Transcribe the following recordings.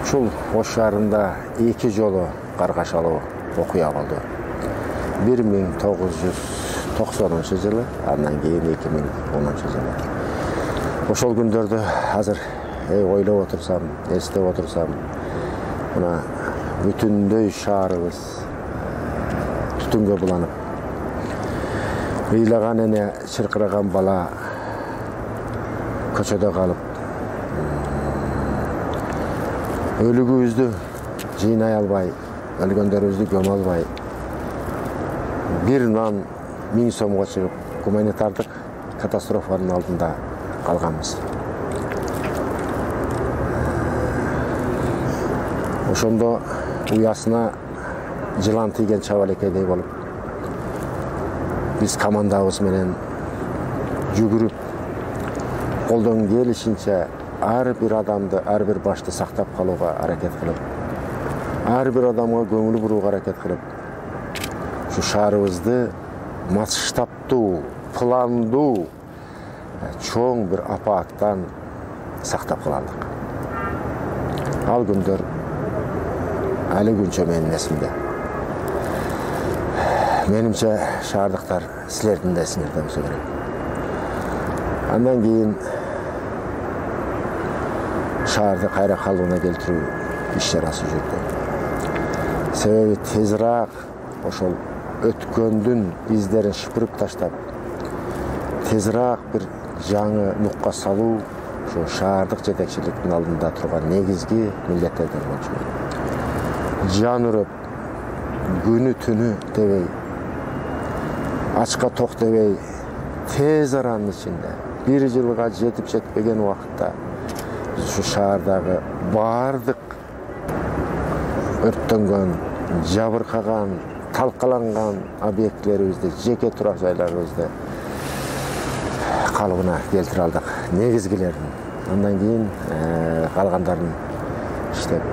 Ушул Ош шаарында 2 жолу каргашалуу окуя болду. 1990 жылы, андан кийин 2010 жылы. Ошол күндөрдү азыр ойлоп отурсам, эстеп отурсам, мына бүтүндөй шаарыбыз түтүнгө буланып, ыйлаган эне, чыркыраган бала көчөдө калып, өлүгүбүздү жыйнай албай, өлгөндөрүбүздү көмө албай, бир нан 1000 сомго чыгып, гуманитардык катастрофанын алдында калганбыз. Ошондо уясына жылан тийген чабалекедей болуп, биз командабыз менен жүгүрүп, колдон келишинче ар бир адамды, ар бир башты сактап калууга аракет кылып, ар бир адамга көңүл бурууга аракет кылып, ушу шаарыбызды масштабтуу, пландуу, чоң бир апааттан сактап калдык. Ал күндөр әлі күнчө менин эсимде. Менимче шаардыктар силердин да эсиңерде болсо керек. Андан кийин шаарды кайра калыбына келтирүү иш чарасы жүрдү. Себеби тезирээк ошол өткөндүн издерин шыпырып таштап, тезирээк бир жаңы нукка салуу ошо шаардык жетекчиликтин алдында турган негизги милдеттерден болчу. Жан үрөп, күнү түнү дебей, ачка ток дебей, тез аранын ичинде, 1 жылга жетип жетпеген убакытта ушу шаардагы бардык өрттөнгөн, жабыркаган, талкаланган объектилерибизди, жеке турак жайларыбызды калыбына келтире алдык, негизгилерин. Андан кийин калгандарын иштеп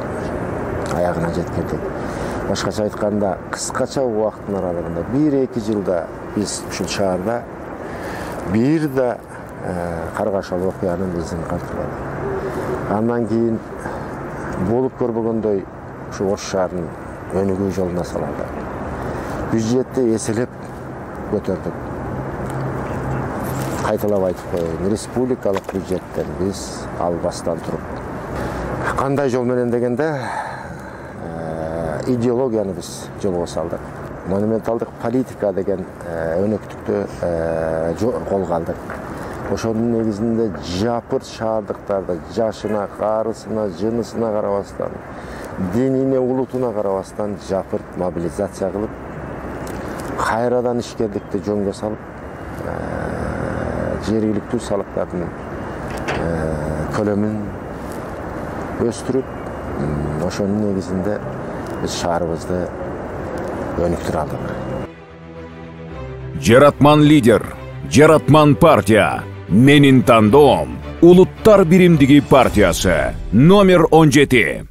аягына жеткирдик. Башкача айтканда, кыскача убакыттын аралыгында 1-2 жылда биз ушул шаарда бир да каргашалуу окуяны биздин калтырбадык. Андан кийин болуп көрбөгөндөй ушу Ош шаарынын өнүгүү жолуна салады. Бюджетти эселеп көтөрдүк. Кайталап айтып коеюн, республикалык бюджеттен биз албастан туруп, кандай жол менен дегенде, идеологияны биз жолго салдык. Монументалдык политика деген өнөктүктү колго алдык. Ошонун негизинде жапырт шаардыктарды жашына, карысына, жынысына карабастан, динине, улутуна карабастан жапырт мобилизация кылып, кайрадан ишкерликти жөнгө салып, жергиликтүү салыктардын көлөмүн өстүрүп, ошонун негизинде биз шаарыбызды өнүктүрө алдык. Жаратман лидер, Жаратман партия, менин тандоом, улуттар биримдиги партиясы, номер 17.